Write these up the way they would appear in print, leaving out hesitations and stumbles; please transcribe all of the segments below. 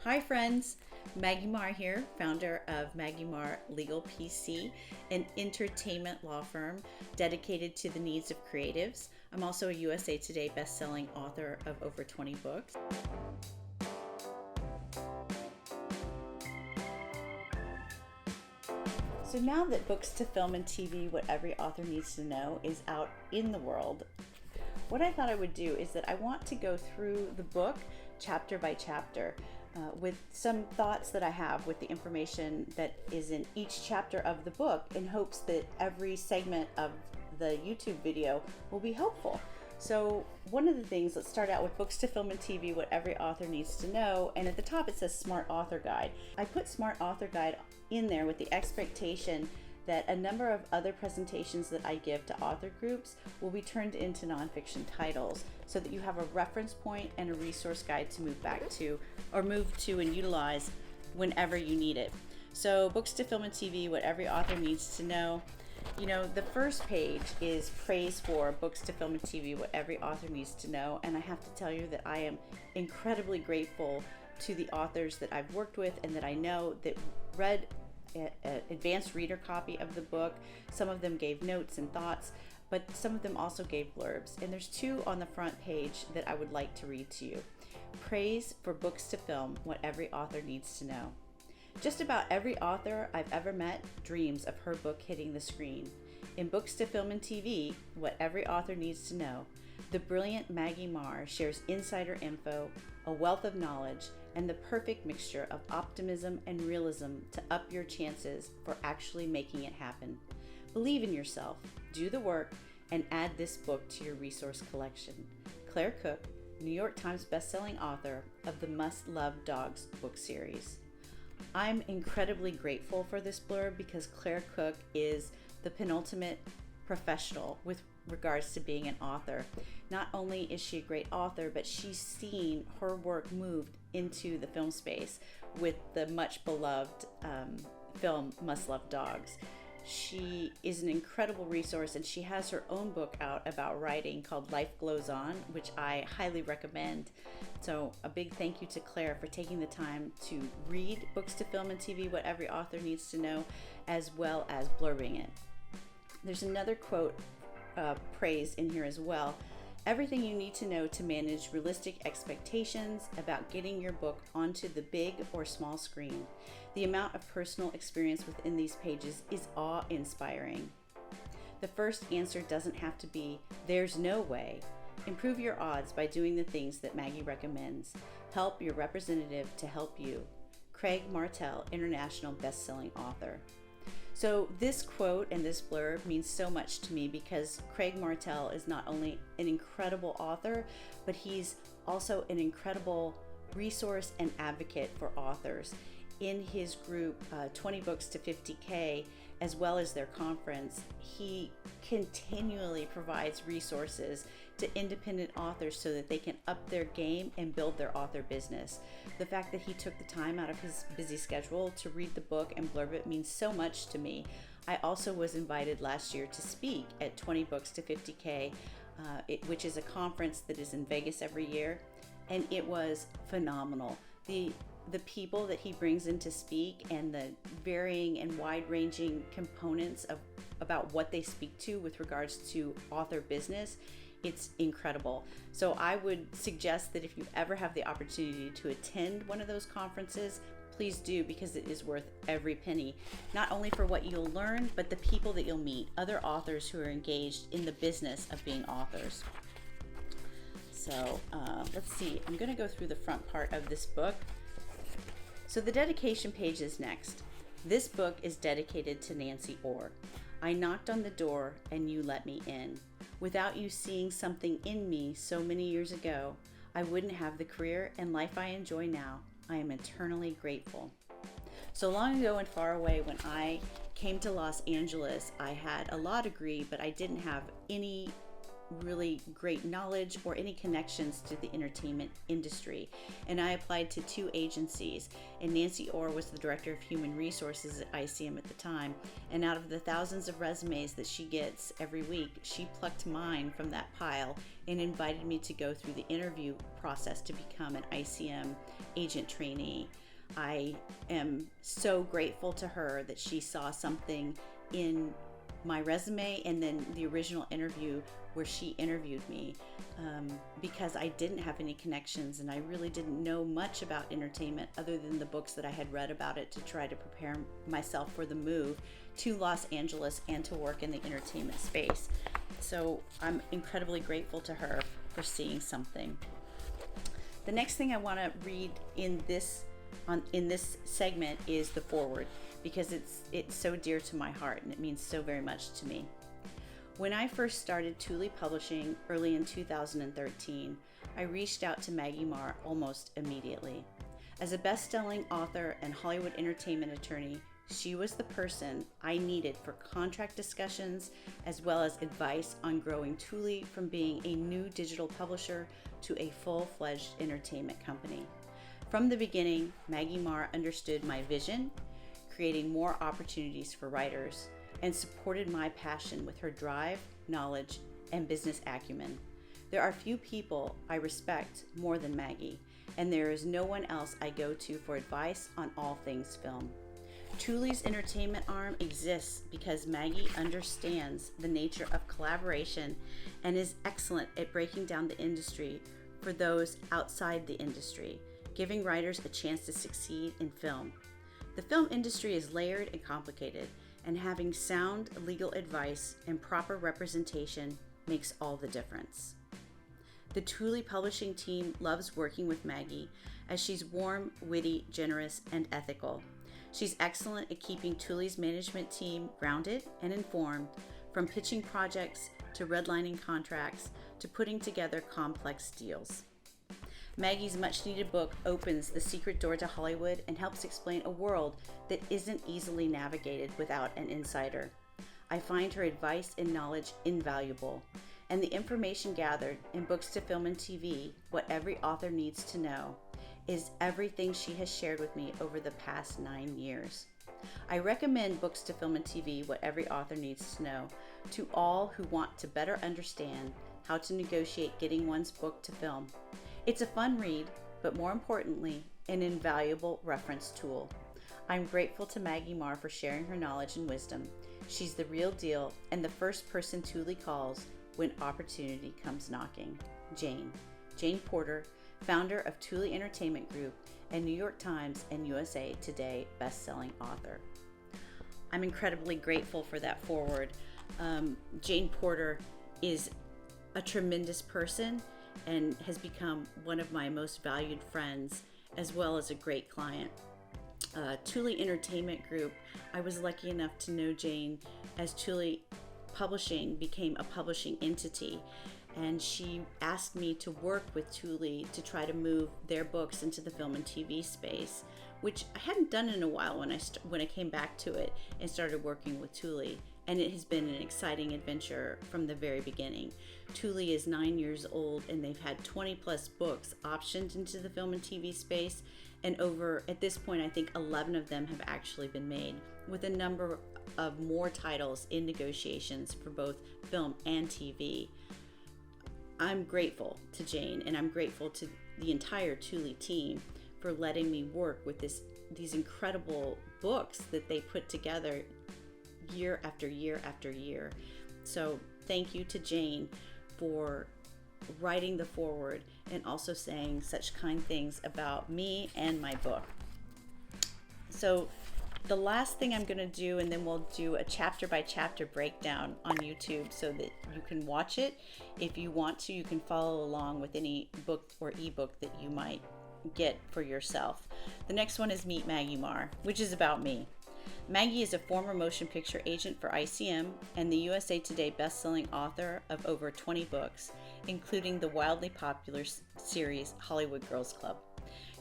Hi friends, Maggie Marr here, founder of Maggie Marr Legal PC, an entertainment law firm dedicated to the needs of creatives. I'm also a USA Today best-selling author of over 20 books. So now that Books to Film and TV, What Every Author Needs to Know is out in the world, what I thought I would do is that I want to go through the book chapter by chapter with some thoughts that I have with the information that is in each chapter of the book in hopes that every segment of the YouTube video will be helpful. So one of the things, let's start out with Books to Film and TV, What Every Author Needs to Know, and at the top it says Smart Author Guide. I put Smart Author Guide in there with the expectation that a number of other presentations that I give to author groups will be turned into nonfiction titles so that you have a reference point and a resource guide to move back to or move to and utilize whenever you need it. So Books to Film and TV, What Every Author Needs to Know. You know, the first page is praise for Books to Film and TV, What Every Author Needs to Know, and I have to tell you that I am incredibly grateful to the authors that I've worked with and that I know that read an advanced reader copy of the book. Some of them gave notes and thoughts, but some of them also gave blurbs. And there's two on the front page that I would like to read to you. Praise for Books to Film, What Every Author Needs to Know. Just about every author I've ever met dreams of her book hitting the screen. In Books to Film and TV, What Every Author Needs to Know, the brilliant Maggie Marr shares insider info, a wealth of knowledge, and the perfect mixture of optimism and realism to up your chances for actually making it happen. Believe in yourself, do the work, and add this book to your resource collection. Claire Cook, New York Times bestselling author of the Must Love Dogs book series. I'm incredibly grateful for this blurb because Claire Cook is the penultimate professional with regards to being an author. Not only is she a great author, but she's seen her work moved into the film space with the much beloved film Must Love Dogs. She is an incredible resource, and she has her own book out about writing called Life Glows On, which I highly recommend. So a big thank you to Claire for taking the time to read Books to Film and TV, What Every Author Needs to Know, as well as blurbing it. There's another quote praised in here as well. Everything you need to know to manage realistic expectations about getting your book onto the big or small screen. The amount of personal experience within these pages is awe-inspiring. The first answer doesn't have to be, there's no way. Improve your odds by doing the things that Maggie recommends. Help your representative to help you. Craig Martel, international best-selling author. So this quote and this blurb means so much to me because Craig Martel is not only an incredible author, but he's also an incredible resource and advocate for authors. In his group, 20 Books to 50K, as well as their conference, he continually provides resources to independent authors so that they can up their game and build their author business. The fact that he took the time out of his busy schedule to read the book and blurb it means so much to me. I also was invited last year to speak at 20 Books to 50K, which is a conference that is in Vegas every year, and it was phenomenal. The people that he brings in to speak and the varying and wide-ranging components of about what they speak to with regards to author business, it's incredible. So I would suggest that if you ever have the opportunity to attend one of those conferences, please do, because it is worth every penny, not only for what you'll learn, but the people that you'll meet, other authors who are engaged in the business of being authors. So let's see, I'm going to go through the front part of this book. So the dedication page is next. This book is dedicated to Nancy Orr. I knocked on the door and you let me in. Without you seeing something in me so many years ago, I wouldn't have the career and life I enjoy now. I am eternally grateful. So long ago and far away, when I came to Los Angeles, I had a law degree, but I didn't have any really great knowledge or any connections to the entertainment industry. And I applied to 2 agencies, and Nancy Orr was the director of human resources at ICM at the time. And out of the thousands of resumes that she gets every week, she plucked mine from that pile and invited me to go through the interview process to become an ICM agent trainee. I am so grateful to her that she saw something in my resume and then the original interview where she interviewed me, because I didn't have any connections and I really didn't know much about entertainment other than the books that I had read about it to try to prepare myself for the move to Los Angeles and to work in the entertainment space. So I'm incredibly grateful to her for seeing something. The next thing I want to read in this segment is the foreword, because it's so dear to my heart and it means so very much to me. When I first started Tully Publishing early in 2013, I reached out to Maggie Marr almost immediately. As a best-selling author and Hollywood entertainment attorney, she was the person I needed for contract discussions as well as advice on growing Tully from being a new digital publisher to a full-fledged entertainment company. From the beginning, Maggie Marr understood my vision, creating more opportunities for writers, and supported my passion with her drive, knowledge, and business acumen. There are few people I respect more than Maggie, and there is no one else I go to for advice on all things film. Tully's entertainment arm exists because Maggie understands the nature of collaboration and is excellent at breaking down the industry for those outside the industry, giving writers a chance to succeed in film. The film industry is layered and complicated, and having sound legal advice and proper representation makes all the difference. The Tully Publishing team loves working with Maggie as she's warm, witty, generous, and ethical. She's excellent at keeping Tully's management team grounded and informed, from pitching projects to redlining contracts to putting together complex deals. Maggie's much-needed book opens the secret door to Hollywood and helps explain a world that isn't easily navigated without an insider. I find her advice and knowledge invaluable, and the information gathered in Books to Film and TV, What Every Author Needs to Know, is everything she has shared with me over the past 9 years. I recommend Books to Film and TV, What Every Author Needs to Know to all who want to better understand how to negotiate getting one's book to film. It's a fun read, but more importantly, an invaluable reference tool. I'm grateful to Maggie Marr for sharing her knowledge and wisdom. She's the real deal and the first person Tully calls when opportunity comes knocking. Jane Porter, founder of Tully Entertainment Group and New York Times and USA Today best-selling author. I'm incredibly grateful for that foreword. Jane Porter is a tremendous person and has become one of my most valued friends, as well as a great client. Tully Entertainment Group, I was lucky enough to know Jane as Tully Publishing became a publishing entity, and she asked me to work with Tully to try to move their books into the film and TV space, which I hadn't done in a while when I came back to it and started working with Tully. And it has been an exciting adventure from the very beginning. Tully is 9 years old, and they've had 20 plus books optioned into the film and TV space, and at this point, I think 11 of them have actually been made, with a number of more titles in negotiations for both film and TV. I'm grateful to Jane, and I'm grateful to the entire Tully team for letting me work with these incredible books that they put together year after year after year. So thank you to Jane for writing the foreword and also saying such kind things about me and my book. So the last thing I'm going to do, and then we'll do a chapter by chapter breakdown on YouTube so that you can watch it. If you want to, you can follow along with any book or ebook that you might get for yourself. The next one is Meet Maggie Mar, which is about me. Maggie is a former motion picture agent for ICM and the USA Today best-selling author of over 20 books, including the wildly popular series Hollywood Girls Club.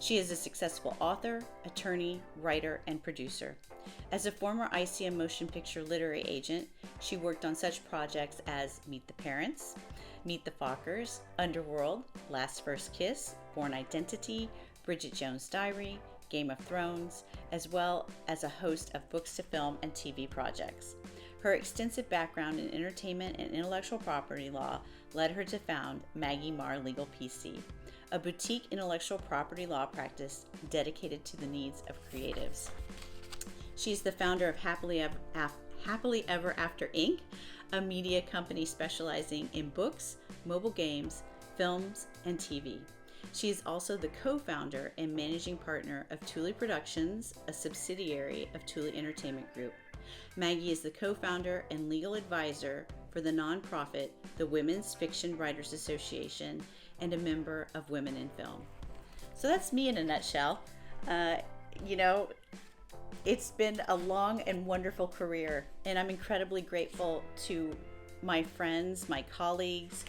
She is a successful author, attorney, writer, and producer. As a former ICM motion picture literary agent, she worked on such projects as Meet the Parents, Meet the Fockers, Underworld, Last First Kiss, Born Identity, Bridget Jones' Diary, Game of Thrones, as well as a host of books to film and TV projects. Her extensive background in entertainment and intellectual property law led her to found Maggie Marr Legal PC, a boutique intellectual property law practice dedicated to the needs of creatives. She's the founder of Happily Ever After Inc., a media company specializing in books, mobile games, films, and TV. She is also the co-founder and managing partner of Tully Productions, a subsidiary of Tully Entertainment Group. Maggie is the co-founder and legal advisor for the nonprofit, the Women's Fiction Writers Association, and a member of Women in Film. So that's me in a nutshell. It's been a long and wonderful career, and I'm incredibly grateful to my friends, my colleagues,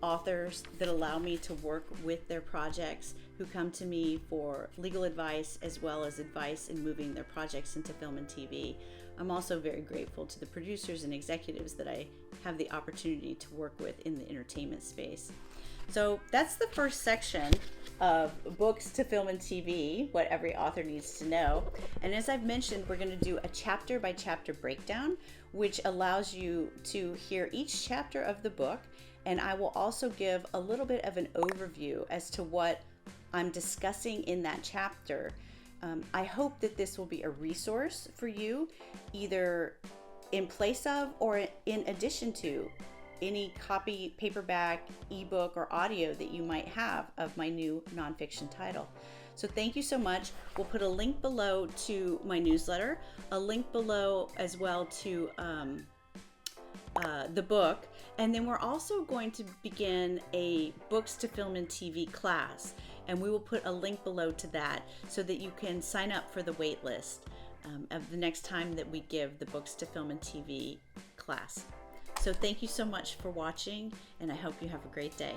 authors that allow me to work with their projects, who come to me for legal advice as well as advice in moving their projects into film and TV. I'm also very grateful to the producers and executives that I have the opportunity to work with in the entertainment space. So that's the first section of books to film and TV, what every author needs to know. And as I've mentioned, we're going to do a chapter by chapter breakdown, which allows you to hear each chapter of the book. And I will also give a little bit of an overview as to what I'm discussing in that chapter. I hope that this will be a resource for you, either in place of or in addition to any copy, paperback, ebook, or audio that you might have of my new nonfiction title. So thank you so much. We'll put a link below to my newsletter, a link below as well to the book, and then we're also going to begin a books to film and TV class, and we will put a link below to that so that you can sign up for the wait list of the next time that we give the books to film and TV class. So thank you so much for watching, and I hope you have a great day.